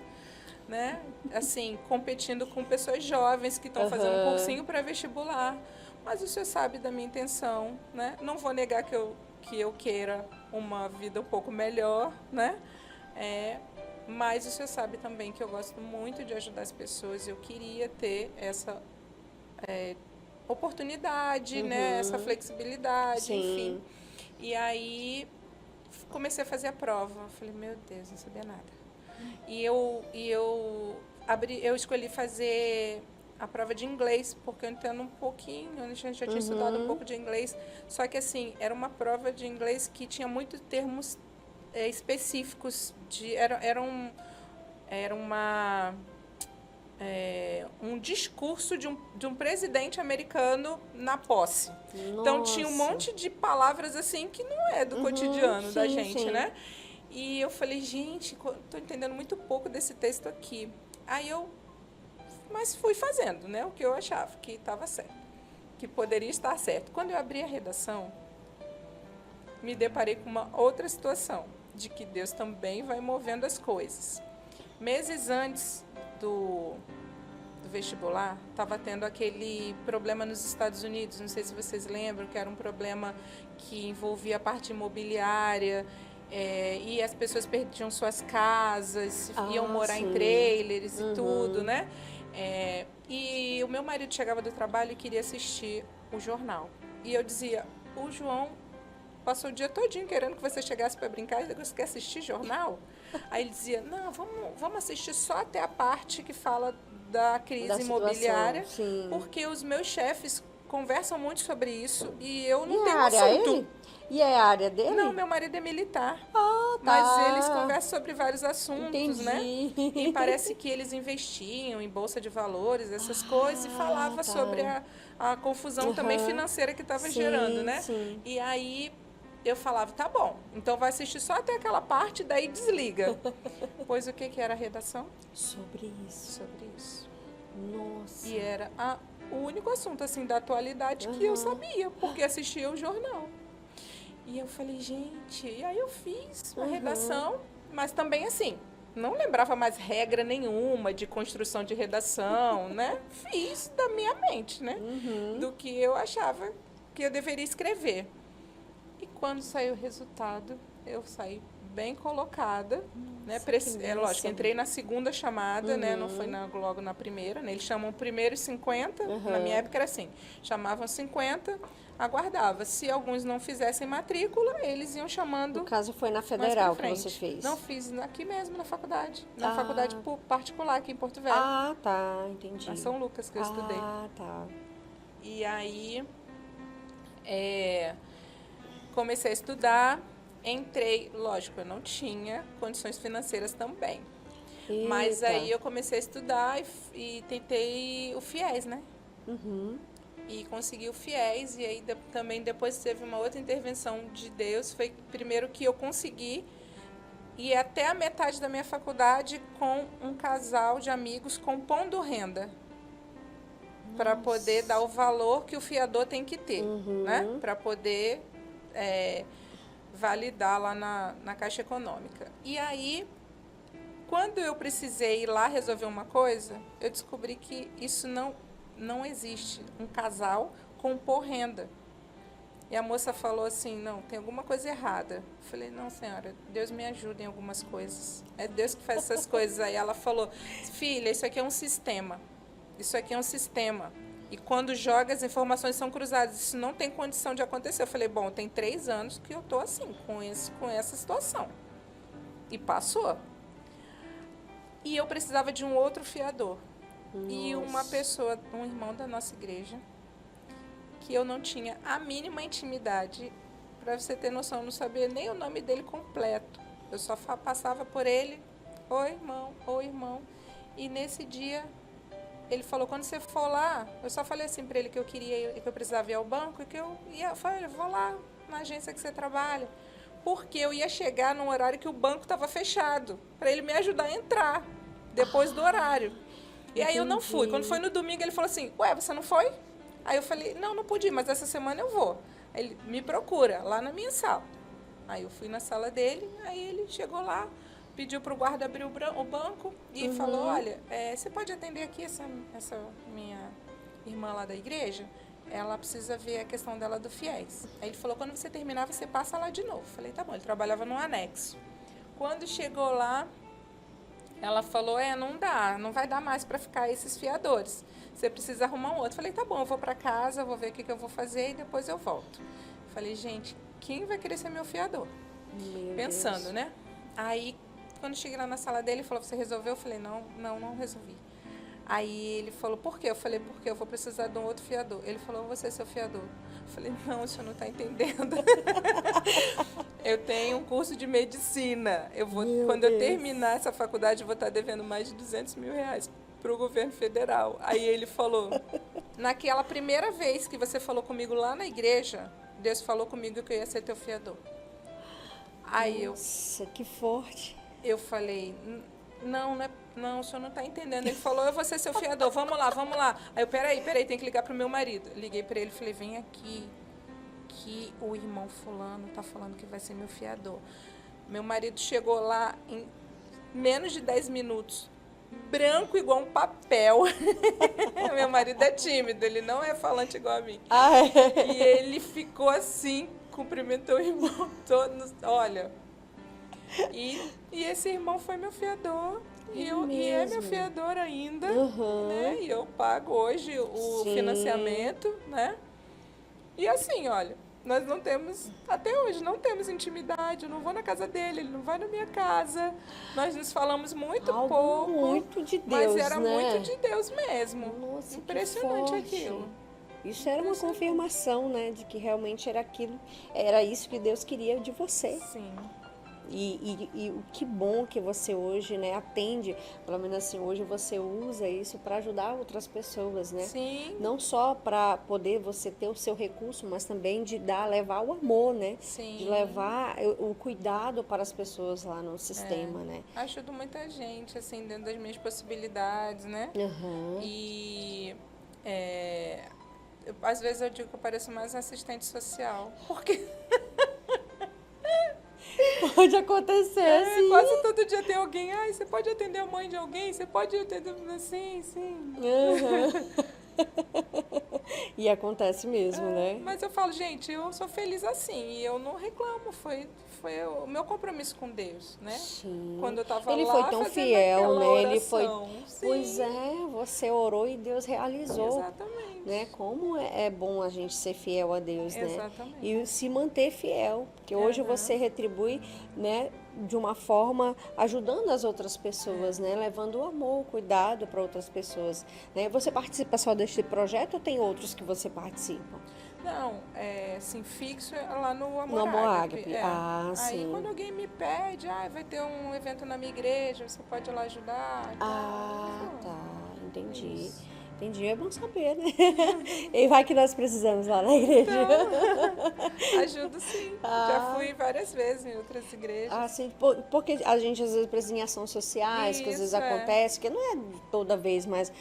né? Assim, competindo com pessoas jovens que estão fazendo cursinho para vestibular. Mas o Senhor sabe da minha intenção, né? Não vou negar que eu queira uma vida um pouco melhor, né? Mas o Senhor sabe também que eu gosto muito de ajudar as pessoas. Eu queria ter essa oportunidade, né? Essa flexibilidade, enfim. E aí comecei a fazer a prova. Falei, meu Deus, não sabia nada. E eu escolhi fazer a prova de inglês, porque eu entendo um pouquinho, eu já tinha estudado um pouco de inglês, só que assim, era uma prova de inglês que tinha muitos termos específicos, era um discurso de um presidente americano na posse. Nossa. Então tinha um monte de palavras assim que não é do cotidiano da gente, né? E eu falei, gente, estou entendendo muito pouco desse texto aqui. Mas fui fazendo, né? O que eu achava que estava certo, que poderia estar certo. Quando eu abri a redação, me deparei com uma outra situação, de que Deus também vai movendo as coisas. Meses antes do vestibular, estava tendo aquele problema nos Estados Unidos, não sei se vocês lembram, que era um problema que envolvia a parte imobiliária, e as pessoas perdiam suas casas, iam morar em trailers e tudo, né? E o meu marido chegava do trabalho e queria assistir o jornal. E eu dizia, o João passou o dia todinho querendo que você chegasse para brincar e você quer assistir jornal? Aí ele dizia, não, vamos assistir só até a parte que fala da crise imobiliária, porque os meus chefes conversam muito sobre isso e eu não tenho assunto. E é a área dele? Não, meu marido é militar. Tá. Mas eles conversam sobre vários assuntos, Entendi. Né? E parece que eles investiam em bolsa de valores, essas coisas, e falava sobre a confusão também financeira que estava gerando, né? Sim. E aí eu falava, tá bom, então vai assistir só até aquela parte, daí desliga. Pois o que era a redação? Sobre isso. Sobre isso. Nossa. E era o único assunto, assim, da atualidade que eu sabia, porque assistia o jornal. E eu falei, gente, e aí eu fiz uma redação, mas também assim, não lembrava mais regra nenhuma de construção de redação, né? Fiz da minha mente, né? Do que eu achava que eu deveria escrever. E quando saiu o resultado, eu saí bem colocada. Né? Que Lógico, bênção. entrei na segunda chamada, né? Não foi logo na primeira. Né? Eles chamam primeiro os 50, na minha época era assim, chamavam 50, aguardava. Se alguns não fizessem matrícula, eles iam chamando. No caso, foi na mais pra Federal que frente. você fez? Não, fiz aqui mesmo, na faculdade. Na Ah. faculdade particular, aqui em Porto Velho. Ah, tá, entendi. Na São Lucas, que eu estudei. Ah, tá. E aí, comecei a estudar, entrei, lógico, eu não tinha condições financeiras também. Mas Eita. aí eu comecei a estudar e tentei o FIES, né? E consegui o FIES, e aí também depois teve uma outra intervenção de Deus. Foi primeiro que eu consegui ir até a metade da minha faculdade com um casal de amigos compondo renda. Para poder dar o valor que o fiador tem que ter, né? Para poder validar lá na Caixa Econômica. E aí, quando eu precisei ir lá resolver uma coisa, eu descobri que isso não existe. Um casal compor renda. E a moça falou assim, não, tem alguma coisa errada. Eu falei, não, senhora, Deus me ajuda em algumas coisas. É Deus que faz essas coisas. Aí ela falou, filha, isso aqui é um sistema. Isso aqui é um sistema. E quando joga, as informações são cruzadas. Isso não tem condição de acontecer. Eu falei, bom, tem 3 anos que eu estou assim, com essa situação. E passou. E eu precisava de um outro fiador. E uma pessoa, um irmão da nossa igreja, que eu não tinha a mínima intimidade. Para você ter noção, eu não sabia nem o nome dele completo. Eu só passava por ele, oi, irmão, oi, irmão. E nesse dia, ele falou, quando você for lá, eu só falei assim para ele que eu precisava ir ao banco e que eu falei, vou lá na agência que você trabalha. Porque eu ia chegar num horário que o banco estava fechado, para ele me ajudar a entrar, depois do horário. E aí eu não fui. Quando foi no domingo, ele falou assim, ué, você não foi? Aí eu falei, não pude ir, mas essa semana eu vou. Aí ele me procura, lá na minha sala. Aí eu fui na sala dele, aí ele chegou lá, pediu para o guarda abrir o banco e falou, olha, você pode atender aqui essa minha irmã lá da igreja? Ela precisa ver a questão dela do FIES. Aí ele falou, quando você terminar, você passa lá de novo. Falei, tá bom, ele trabalhava no anexo. Quando chegou lá, ela falou, não vai dar mais para ficar esses fiadores. Você precisa arrumar um outro. Falei, tá bom, eu vou para casa, vou ver o que eu vou fazer e depois eu volto. Falei, gente, quem vai querer ser meu fiador? Pensando, Deus. né? Aí, quando cheguei lá na sala dele, ele falou, você resolveu? Eu falei, não resolvi. Aí ele falou, por quê? Eu falei, porque eu vou precisar de um outro fiador. Ele falou, você é seu fiador. Eu falei, não, o senhor não está entendendo. Eu tenho um curso de medicina. Quando eu terminar essa faculdade, eu vou estar devendo mais de 200 mil reais para o governo federal. Aí ele falou, naquela primeira vez que você falou comigo lá na igreja, Deus falou comigo que eu ia ser teu fiador. Aí Nossa, que forte. eu falei, não, o senhor não está entendendo. Ele falou, eu vou ser seu fiador, vamos lá. Aí eu, peraí, tem que ligar para o meu marido. Liguei para ele e falei, vem aqui, que o irmão fulano está falando que vai ser meu fiador. Meu marido chegou lá em menos de 10 minutos, branco igual um papel. Meu marido é tímido, ele não é falante igual a mim. E ele ficou assim, cumprimentou o irmão todo, olha. E esse irmão foi meu fiador. E é meu fiador ainda, né? E eu pago hoje o financiamento, né? E assim, olha, nós não temos, até hoje, não temos intimidade. Eu não vou na casa dele, ele não vai na minha casa. Nós nos falamos muito pouco. Muito de Deus, mas era né? muito de Deus mesmo. Nossa, impressionante que forte. aquilo. Isso era uma confirmação, né? De que realmente era aquilo, era isso que Deus queria de você. Sim. E o que bom que você hoje, né, atende, pelo menos assim, hoje você usa isso para ajudar outras pessoas, né? Sim. Não só para poder você ter o seu recurso, mas também de levar o amor, né? Sim. De levar o cuidado para as pessoas lá no sistema, né? Ajudo muita gente, assim, dentro das minhas possibilidades, né? E às vezes eu digo que eu pareço mais assistente social, porque pode acontecer, assim. quase todo dia tem alguém, você pode atender a mãe de alguém? Você pode atender assim, sim. E acontece mesmo, né? Mas eu falo, gente, eu sou feliz assim, e eu não reclamo, foi o meu compromisso com Deus, né? Sim. Quando eu estava Ele lá foi tão fazendo fiel, aquela né? Ele foi. oração. Pois Sim, é, você orou e Deus realizou. exatamente. Né? Como é bom a gente ser fiel a Deus, né? Exatamente. E se manter fiel, porque hoje Aham. você retribui, né, de uma forma ajudando as outras pessoas, né, levando o amor, o cuidado para outras pessoas, né? Você participa só deste projeto ou tem outros que você participa? Não, assim, fixo é lá no No Amor Amor Ágape. Ágape. Ah, Aí sim. quando alguém me pede, vai ter um evento na minha igreja, você pode ir lá ajudar? E tal, Ah, eu vou. tá, entendi. Isso. Entendi, é bom saber, né? E vai que nós precisamos lá na igreja. Então, ajudo sim. Já Ah. fui várias vezes em outras igrejas. Ah, sim, porque a gente às vezes precisa em ações sociais, que às vezes Isso, é. acontece, que não é toda vez, mas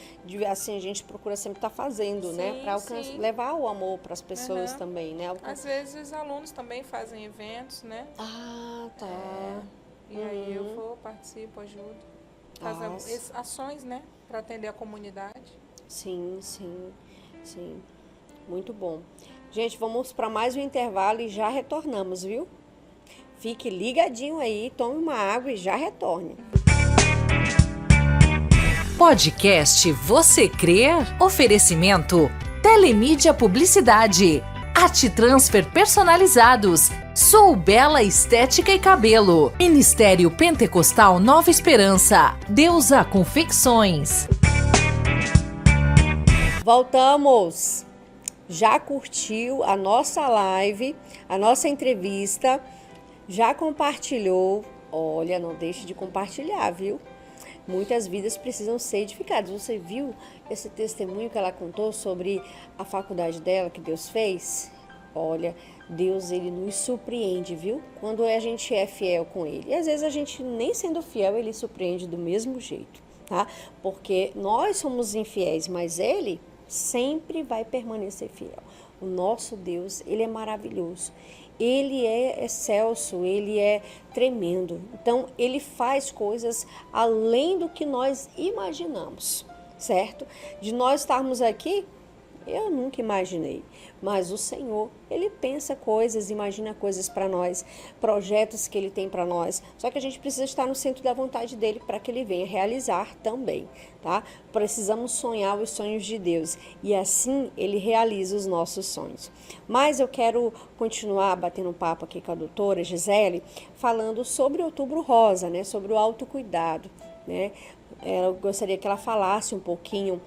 assim a gente procura sempre estar fazendo, né? Sim, Para sim. levar o amor para as pessoas Aham. também, né? Às vezes os alunos também fazem eventos, né? Ah, tá. E aí eu vou, participo, ajudo. Fazer Ah, ações, né? Para atender a comunidade. sim, sim, sim. Muito bom. Gente, vamos para mais um intervalo e já retornamos, viu? Fique ligadinho aí, tome uma água e já retorne. Podcast Você Crer? Oferecimento Telemídia Publicidade. Arte-transfer personalizados. Sou Bela Estética e Cabelo. Ministério Pentecostal Nova Esperança. Deusa Confecções. Voltamos! Já curtiu a nossa live, a nossa entrevista? Já compartilhou? Olha, não deixe de compartilhar, viu? Muitas vidas precisam ser edificadas. Você viu esse testemunho que ela contou sobre a faculdade dela que Deus fez? Olha, Deus, ele nos surpreende, viu? Quando a gente é fiel com ele. E às vezes a gente, nem sendo fiel, ele surpreende do mesmo jeito, tá? Porque nós somos infiéis, mas ele sempre vai permanecer fiel. O nosso Deus, ele é maravilhoso. Ele é excelso, ele é tremendo. Então, ele faz coisas além do que nós imaginamos, certo? De nós estarmos aqui, eu nunca imaginei. Mas o Senhor, ele pensa coisas, imagina coisas para nós, projetos que ele tem para nós. Só que a gente precisa estar no centro da vontade dele para que ele venha realizar também, tá? Precisamos sonhar os sonhos de Deus e assim ele realiza os nossos sonhos. Mas eu quero continuar batendo um papo aqui com a doutora Gisele, falando sobre o Outubro Rosa, né? Sobre o autocuidado, né? Eu gostaria que ela falasse um pouquinho,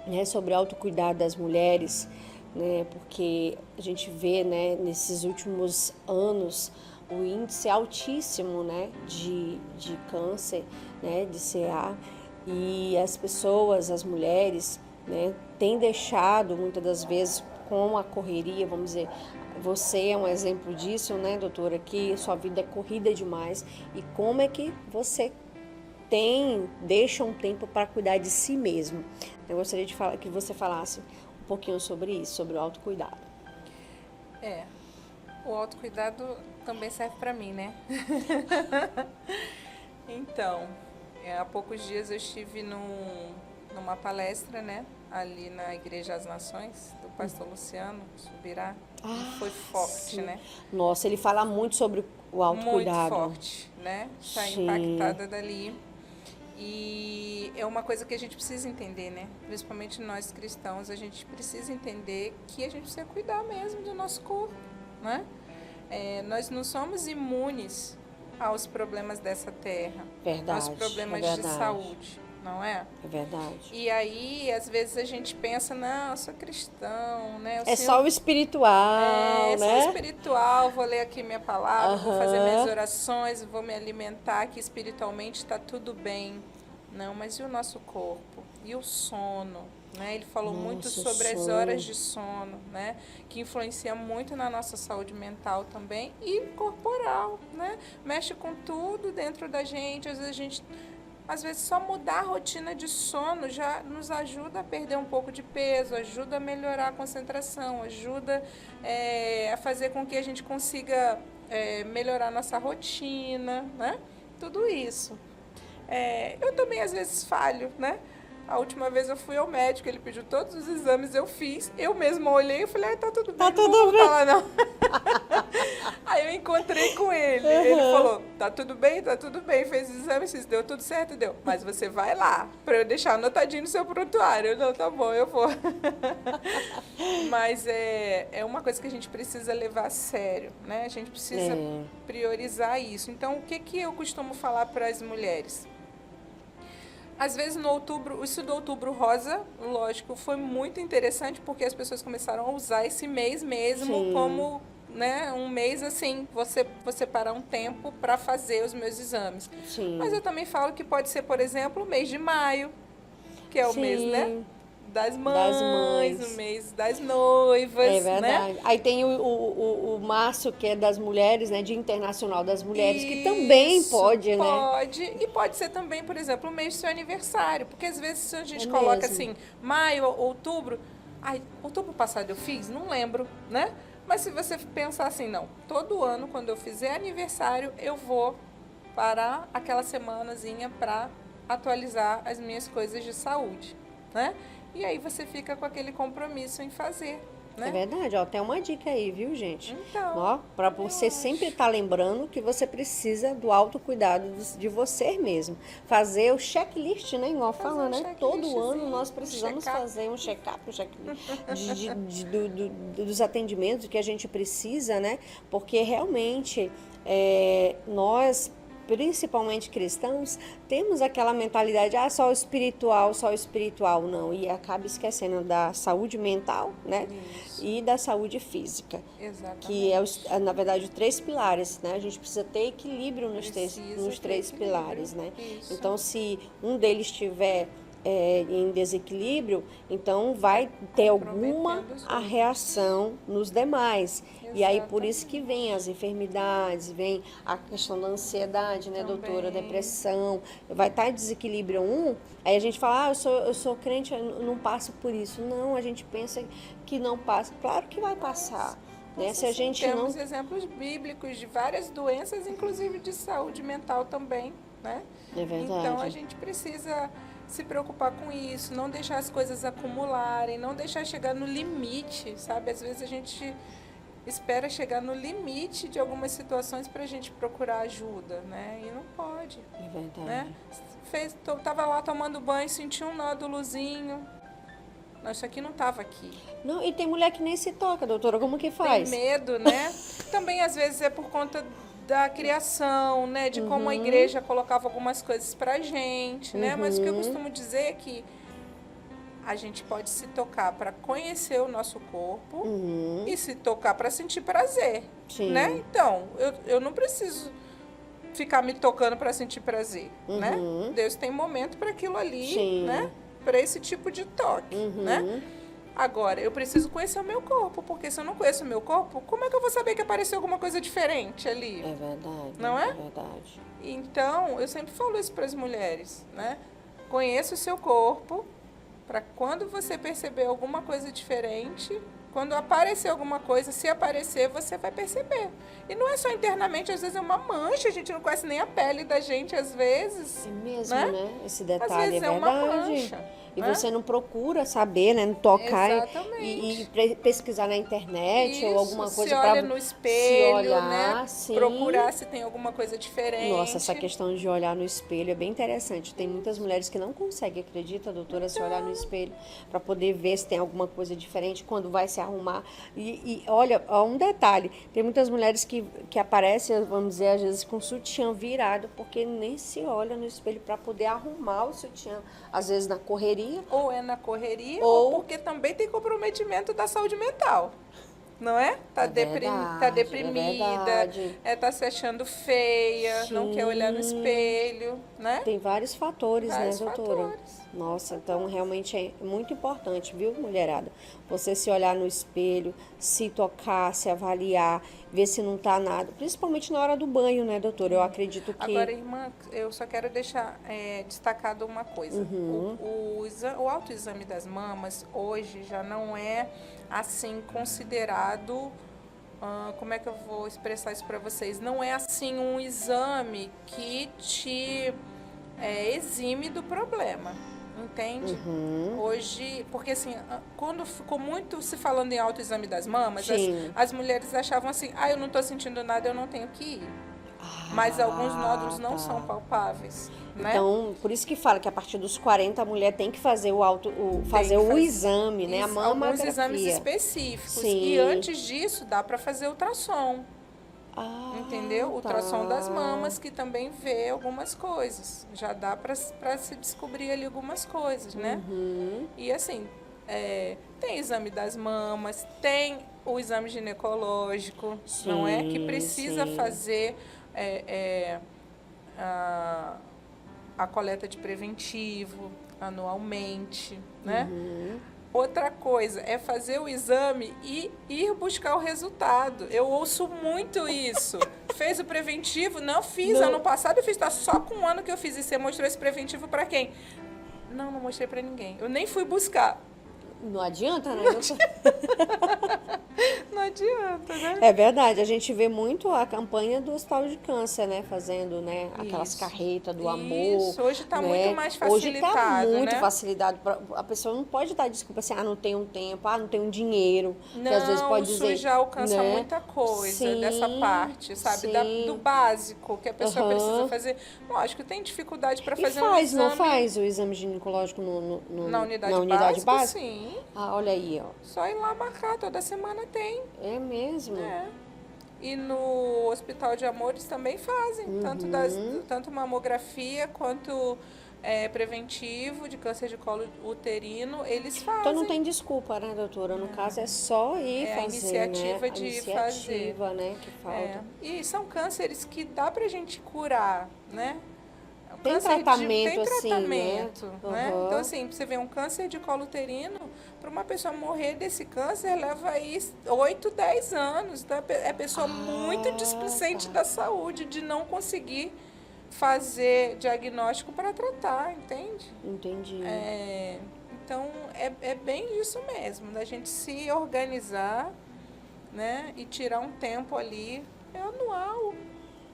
né, sobre o autocuidado das mulheres, né, porque a gente vê, né, nesses últimos anos o índice altíssimo, né, de câncer, né, de CA, e as pessoas, as mulheres, né, têm deixado muitas das vezes com a correria, vamos dizer, você é um exemplo disso, né, doutora, que sua vida é corrida demais, e como é que você deixa um tempo para cuidar de si mesmo. Eu gostaria de que você falasse um pouquinho sobre isso, sobre o autocuidado. O autocuidado também serve para mim, né? Então, há poucos dias eu estive numa palestra, né? Ali na Igreja das Nações, do pastor Luciano Subirá. Foi forte, sim. né? Nossa, ele fala muito sobre o autocuidado. Muito forte, né? Está Sim. impactada dali. E é uma coisa que a gente precisa entender, né? Principalmente nós cristãos, a gente precisa entender que a gente precisa cuidar mesmo do nosso corpo, né? Nós não somos imunes aos problemas dessa terra, Verdade, aos problemas é de verdade. saúde, não é? É verdade. E aí, às vezes a gente pensa, não, eu sou cristão, né? É só o espiritual, É só né? espiritual, vou ler aqui minha palavra, vou fazer Aham. minhas orações, vou me alimentar, que espiritualmente está tudo bem. Não, mas e o nosso corpo? E o sono? Né? Ele falou muito Nossa, sobre as sono. horas de sono, né? Que influencia muito na nossa saúde mental também e corporal, né? Mexe com tudo dentro da gente, às vezes só mudar a rotina de sono já nos ajuda a perder um pouco de peso, ajuda a melhorar a concentração, ajuda a fazer com que a gente consiga melhorar nossa rotina, né? Tudo isso. Eu também às vezes falho, né? A última vez eu fui ao médico, ele pediu todos os exames, eu fiz. Eu mesma olhei e falei, tá tudo bem, Tá não tudo vou voltar bem. lá não. Aí eu encontrei com ele. Ele falou, tá tudo bem, fez os exames, fiz, deu tudo certo, deu. Mas você vai lá, pra eu deixar anotadinho no seu prontuário. Eu, não, tá bom, eu vou. Mas é uma coisa que a gente precisa levar a sério, né? A gente precisa priorizar isso. Então, o que eu costumo falar para as mulheres? Às vezes no outubro, isso do outubro rosa, lógico, foi muito interessante porque as pessoas começaram a usar esse mês mesmo como, né, um mês assim, você parar um tempo para fazer os meus exames. Sim. Mas eu também falo que pode ser, por exemplo, o mês de maio, que é o mês, né, das mães, o mês das noivas, é verdade. né? Aí tem o março, que é das mulheres, né? Dia Internacional das Mulheres, que também pode, né? Pode, e pode ser também, por exemplo, o mês do seu aniversário, porque às vezes se a gente coloca mesmo. assim, maio, outubro, outubro passado eu fiz? Não lembro, né? Mas se você pensar assim, não, todo ano quando eu fizer aniversário, eu vou parar aquela semanazinha para atualizar as minhas coisas de saúde, né? E aí você fica com aquele compromisso em fazer, né? É verdade, ó, tem uma dica aí, viu, gente? Então, Ó, para você sempre estar lembrando que você precisa do autocuidado de você mesmo. Fazer o checklist, né? Igual fala, né? Todo ano nós precisamos fazer um check-up, um checklist dos atendimentos que a gente precisa, né? Porque realmente nós, principalmente cristãos, temos aquela mentalidade, só o espiritual, não, e acaba esquecendo da saúde mental, né? Isso. E da saúde física. Exatamente. Que na verdade, os 3 pilares, né? A gente precisa ter equilíbrio nos três pilares, né? Isso. Então, se um deles estiver em desequilíbrio, então vai ter alguma reação nos demais. E aí, por isso que vem as enfermidades, vem a questão da ansiedade, né, doutora? Depressão. Vai estar em desequilíbrio aí a gente fala, eu sou crente, eu não passo por isso. Não, a gente pensa que não passa. Claro que vai passar. Né? Se a gente temos exemplos bíblicos de várias doenças, inclusive de saúde mental também, né? É verdade. Então, a gente precisa se preocupar com isso, não deixar as coisas acumularem, não deixar chegar no limite, sabe? Às vezes a gente espera chegar no limite de algumas situações para a gente procurar ajuda, né? E não pode. É verdade. Né? Tava lá tomando banho, senti um nódulozinho. Não, isso aqui não estava aqui. Não, e tem mulher que nem se toca, doutora, como que faz? Tem medo, né? Também, às vezes, é por conta da criação, né? De como a igreja colocava algumas coisas pra gente, né? Mas o que eu costumo dizer é que a gente pode se tocar para conhecer o nosso corpo e se tocar para sentir prazer, né? Então, eu não preciso ficar me tocando para sentir prazer, né? Deus tem momento para aquilo ali, né? Para esse tipo de toque, né? Agora, eu preciso conhecer o meu corpo, porque se eu não conheço o meu corpo, como é que eu vou saber que apareceu alguma coisa diferente ali? É verdade. Não é? É verdade. Então, eu sempre falo isso para as mulheres, né? Conheça o seu corpo, para quando você perceber alguma coisa diferente, quando aparecer alguma coisa, se aparecer, você vai perceber. E não é só internamente, às vezes é uma mancha, a gente não conhece nem a pele da gente, às vezes. É mesmo, né? Esse detalhe Às vezes é uma verdade. mancha. E né? você não procura saber, né? Não tocar Exatamente. e pesquisar na internet ou alguma coisa para para olha no espelho, se olhar, né? sim. Procurar se tem alguma coisa diferente. Nossa, essa questão de olhar no espelho é bem interessante. Tem muitas mulheres que não conseguem, acredita, doutora, se olhar no espelho para poder ver se tem alguma coisa diferente quando vai se arrumar. E olha, um detalhe, tem muitas mulheres que aparecem, vamos dizer, às vezes com o sutiã virado, porque nem se olha no espelho para poder arrumar o sutiã, às vezes na correria. Ou é na correria, ou porque também tem comprometimento da saúde mental. Não é? Tá deprimida, tá se achando feia, Sim. não quer olhar no espelho, né? Tem vários fatores, Vários né, doutora? fatores. Nossa, então realmente é muito importante, viu, mulherada? Você se olhar no espelho, se tocar, se avaliar, ver se não tá nada, principalmente na hora do banho, né, doutora? Eu acredito que... Agora, irmã, eu só quero deixar destacado uma coisa. O autoexame das mamas hoje já não é assim considerado, como é que eu vou expressar isso para vocês? Não é assim um exame que te exime do problema, entende? Hoje, porque assim, quando ficou muito se falando em autoexame das mamas, as mulheres achavam assim, eu não estou sentindo nada, eu não tenho que ir. Mas alguns nódulos não são palpáveis, né? Então, por isso que fala que a partir dos 40 a mulher tem que fazer o exame, né? A mamografia. Alguns exames específicos. Sim. E antes disso, dá para fazer ultrassom. Entendeu? Ultrassom das mamas, que também vê algumas coisas. Já dá para se descobrir ali algumas coisas, né? E assim, tem exame das mamas, tem o exame ginecológico, não é? Que precisa fazer a coleta de preventivo anualmente, né? Outra coisa é fazer o exame e ir buscar o resultado. Eu ouço muito isso. Fez o preventivo? Não fiz. Ano passado eu fiz. Tá só com um ano que eu fiz. E você mostrou esse preventivo para quem? Não mostrei para ninguém. Eu nem fui buscar. Não adianta, né? Não adianta, né? É verdade, a gente vê muito a campanha do Hospital de Câncer, né? Fazendo, né? Aquelas carretas do amor. Isso, hoje está né? muito mais Hoje facilitado, está muito né? facilitado. A pessoa não pode dar desculpa assim, não tenho tempo, não tenho dinheiro. Não, que às vezes pode o dizer, SUS já alcança né? muita coisa Sim, dessa parte, sabe? Do básico que a pessoa precisa fazer. Lógico, tem dificuldade para fazer um exame. Não faz o exame ginecológico na unidade básica? Sim. Olha aí, ó. Só ir lá marcar, toda semana tem. É mesmo? E no Hospital de Amores também fazem, tanto mamografia quanto preventivo de câncer de colo uterino, eles fazem. Então não tem desculpa, né, doutora? No caso é só ir fazer, a iniciativa, né? de a iniciativa, fazer. né, que falta. E são cânceres que dá pra gente curar, né? Tem tratamento, assim, né? Então, assim, você vê um câncer de colo uterino, para uma pessoa morrer desse câncer, leva aí 8, 10 anos. Então, é pessoa muito displicente da saúde, de não conseguir fazer diagnóstico para tratar, entende? Entendi. Então, é bem isso mesmo, da gente se organizar, né? E tirar um tempo ali, anual,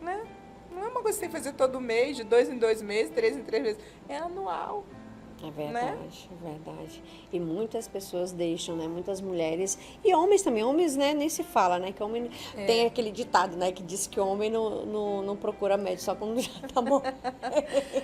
né? Não é uma coisa que você tem que fazer todo mês, de 2 em 2 meses, 3 em 3 meses. É anual. É verdade, né? É verdade. E muitas pessoas deixam, né? Muitas mulheres, e homens também, homens, né? Nem se fala, né? Que homem tem aquele ditado, né? Que diz que homem não procura médico só quando já tá bom.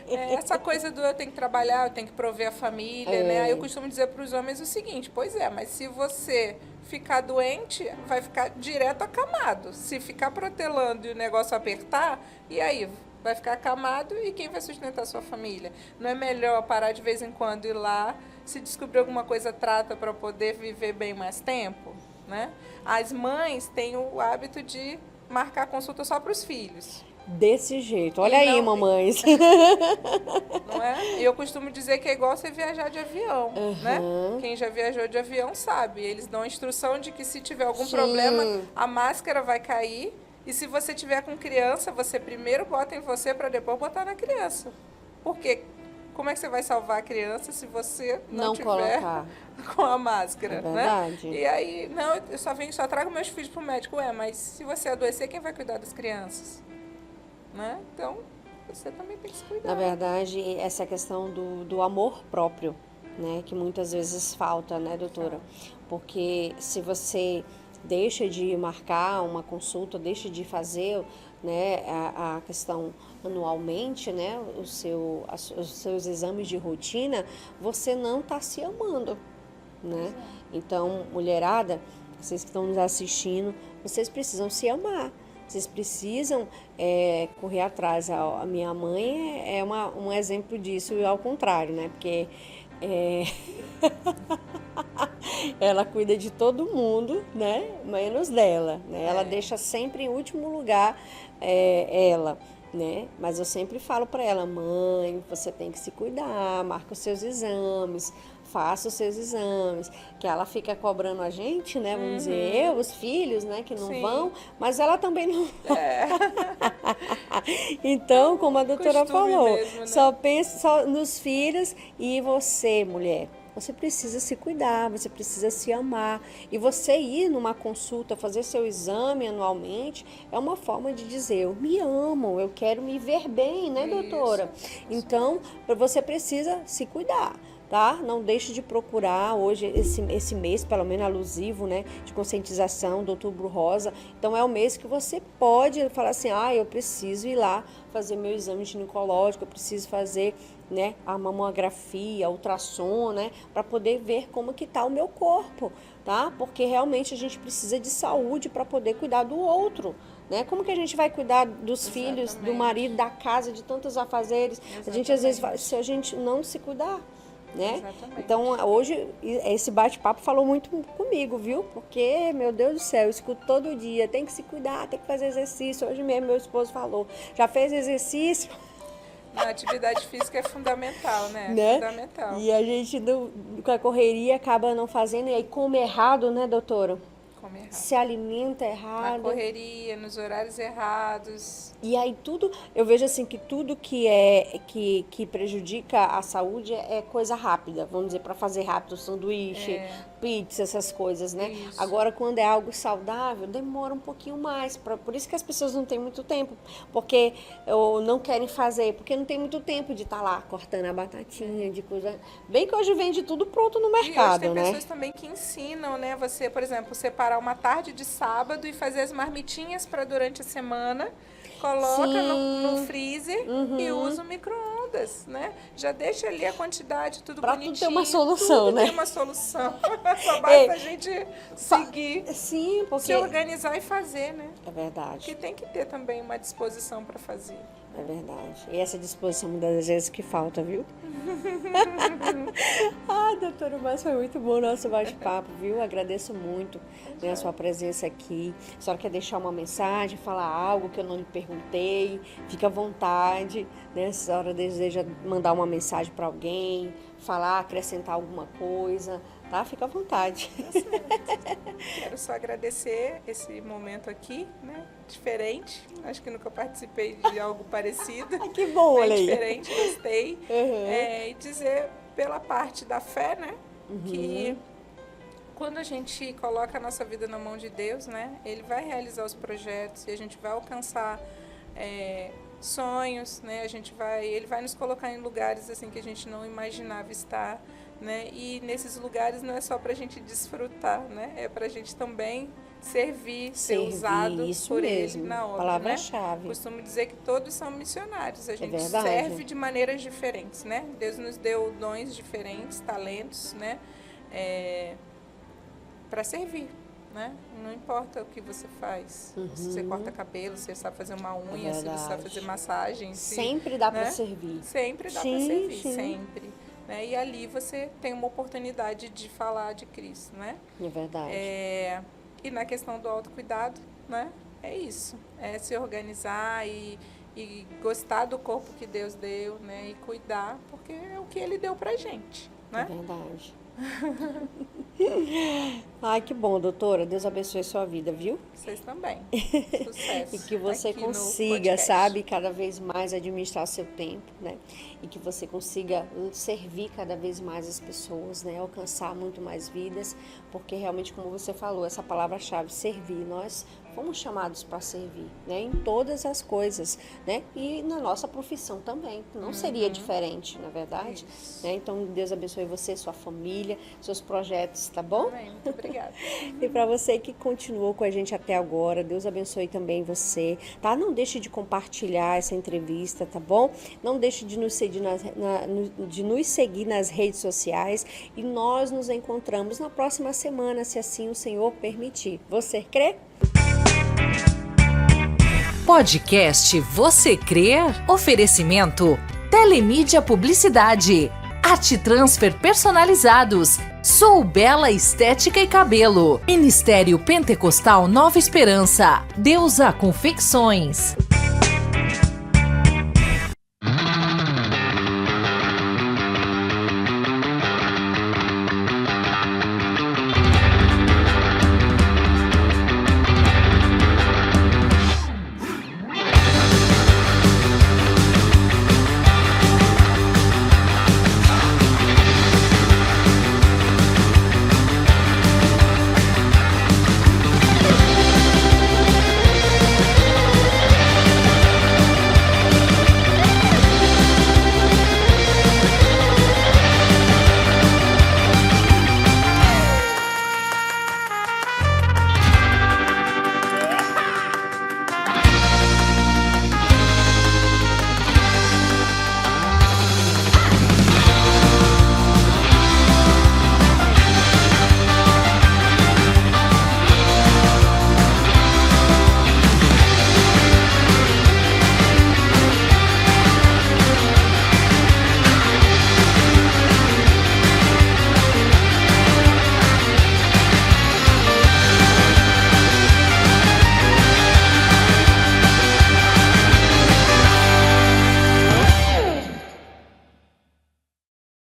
Essa coisa do eu tenho que trabalhar, eu tenho que prover a família, né? Aí eu costumo dizer para os homens o seguinte, mas se você ficar doente, vai ficar direto acamado. Se ficar protelando e o negócio apertar, e aí? Vai ficar acamado e quem vai sustentar a sua família? Não é melhor parar de vez em quando ir lá, se descobrir alguma coisa, trata para poder viver bem mais tempo, né? As mães têm o hábito de marcar consulta só para os filhos. Desse jeito. Olha aí, mamães. Não é? E eu costumo dizer que é igual você viajar de avião, né? Quem já viajou de avião sabe. Eles dão a instrução de que se tiver algum problema, a máscara vai cair. E se você tiver com criança, você primeiro bota em você para depois botar na criança. Por quê? Como é que você vai salvar a criança se você não tiver colocar com a máscara, verdade. né? E aí, não, eu só trago meus filhos pro médico. Mas se você adoecer, quem vai cuidar das crianças? Né? Então, você também tem que se cuidar. Na verdade, essa questão do amor próprio, né? Que muitas vezes falta, né, doutora? Porque se você deixa de marcar uma consulta, deixa de fazer, né, a questão anualmente, né, os seus exames de rotina, você não está se amando, né? Então, mulherada, vocês que estão nos assistindo, vocês precisam se amar. Vocês precisam correr atrás. A minha mãe é um exemplo disso e ao contrário, né? Porque ela cuida de todo mundo, né? Menos dela, né? Ela deixa sempre em último lugar ela, né? Mas eu sempre falo para ela, mãe, você tem que se cuidar, marca os seus exames, faça os seus exames, que ela fica cobrando a gente, né? Vamos dizer, os filhos, né? Que não vão, mas ela também não Então, como a doutora falou, mesmo, né? só pensa só nos filhos e você, mulher. você precisa se cuidar, você precisa se amar. E você ir numa consulta, fazer seu exame anualmente, é uma forma de dizer, eu me amo, eu quero me ver bem, né, doutora? Então, você precisa se cuidar. Tá? Não deixe de procurar hoje, esse mês, pelo menos alusivo, né, de conscientização do Outubro Rosa. Então, é o mês que você pode falar assim, eu preciso ir lá fazer meu exame ginecológico, eu preciso fazer, né, a mamografia, a ultrassom, né, para poder ver como que tá o meu corpo, tá? Porque realmente a gente precisa de saúde para poder cuidar do outro. Né? Como que a gente vai cuidar dos filhos, do marido, da casa, de tantos afazeres? A gente, às vezes, se a gente não se cuidar, né? Então, hoje, esse bate-papo falou muito comigo, viu? Porque, meu Deus do céu, eu escuto todo dia, tem que se cuidar, tem que fazer exercício. Hoje mesmo meu esposo falou, já fez exercício? A atividade física é fundamental, né? Fundamental. E a gente, com a correria, acaba não fazendo, e aí come errado, né, doutora? Come errado. Se alimenta errado. Na correria, nos horários errados. E aí eu vejo assim que tudo que prejudica a saúde é coisa rápida, vamos dizer, para fazer rápido, sanduíche, pizza, essas coisas, né? Isso. Agora, quando é algo saudável, demora um pouquinho mais, por isso que as pessoas não têm muito tempo, ou não querem fazer, porque não tem muito tempo de estar lá cortando a batatinha, de coisa. Bem que hoje vende tudo pronto no mercado, e hoje tem né? pessoas também que ensinam, né? Você, por exemplo, separar uma tarde de sábado e fazer as marmitinhas para durante a semana. Coloca no freezer e usa o micro-ondas, né? Já deixa ali a quantidade, tudo bonitinho. Pra tudo ter uma solução, né? Tem uma solução. Só basta a gente seguir, sim, porque... se organizar e fazer, né? É verdade. Porque tem que ter também uma disposição para fazer. É verdade. E essa disposição, muitas das vezes, que falta, viu? Doutora, mas foi muito bom o nosso bate-papo, viu? Agradeço muito, né, a sua presença aqui. A senhora quer deixar uma mensagem, falar algo que eu não lhe perguntei? Fica à vontade, né? Se a senhora deseja mandar uma mensagem para alguém, falar, acrescentar alguma coisa, tá? Fica à vontade. Tá certo. Quero só agradecer esse momento aqui, né? Diferente. Acho que nunca participei de algo parecido. Que bom, olha aí. Diferente, gostei. E dizer pela parte da fé, né? Que quando a gente coloca a nossa vida na mão de Deus, né? Ele vai realizar os projetos e a gente vai alcançar sonhos, né? Ele vai nos colocar em lugares assim que a gente não imaginava estar, né? E nesses lugares não é só para a gente desfrutar, né? É para a gente também servir, ser usado por mesmo, ele na obra, palavra-chave. né? Costumo dizer que todos são missionários, a gente serve de maneiras diferentes, né? Deus nos deu dons diferentes, talentos, né? Para servir, né? Não importa o que você faz, se você corta cabelo, se você sabe fazer uma unha, se você sabe fazer massagem. Sempre dá para servir. Sempre dá para servir, sempre. Né? E ali você tem uma oportunidade de falar de Cristo, né? É verdade. E na questão do autocuidado, né? É isso. É se organizar e gostar do corpo que Deus deu, né? E cuidar, porque é o que Ele deu pra gente, né? É verdade. Ai, que bom, doutora. Deus abençoe sua vida, viu? Vocês também. Sucesso. E que você aqui consiga, sabe, cada vez mais administrar seu tempo, né? E que você consiga servir cada vez mais as pessoas, né? Alcançar muito mais vidas, porque realmente, como você falou, essa palavra-chave, servir, nós fomos chamados para servir, né? Em todas as coisas, né? E na nossa profissão também, não seria diferente, na verdade, né? Então, Deus abençoe você, sua família, seus projetos, tá bom? Amém. Muito obrigada. E para você que continuou com a gente até agora, Deus abençoe também você, tá? Não deixe de compartilhar essa entrevista, tá bom? Não deixe de nos seguir nas redes sociais e nós nos encontramos na próxima semana, se assim o Senhor permitir. Você crê? Podcast Você Crê? Oferecimento Telemídia Publicidade, ArtTransfer Personalizados, Sou Bela Estética e Cabelo, Ministério Pentecostal Nova Esperança, Deusa Confecções.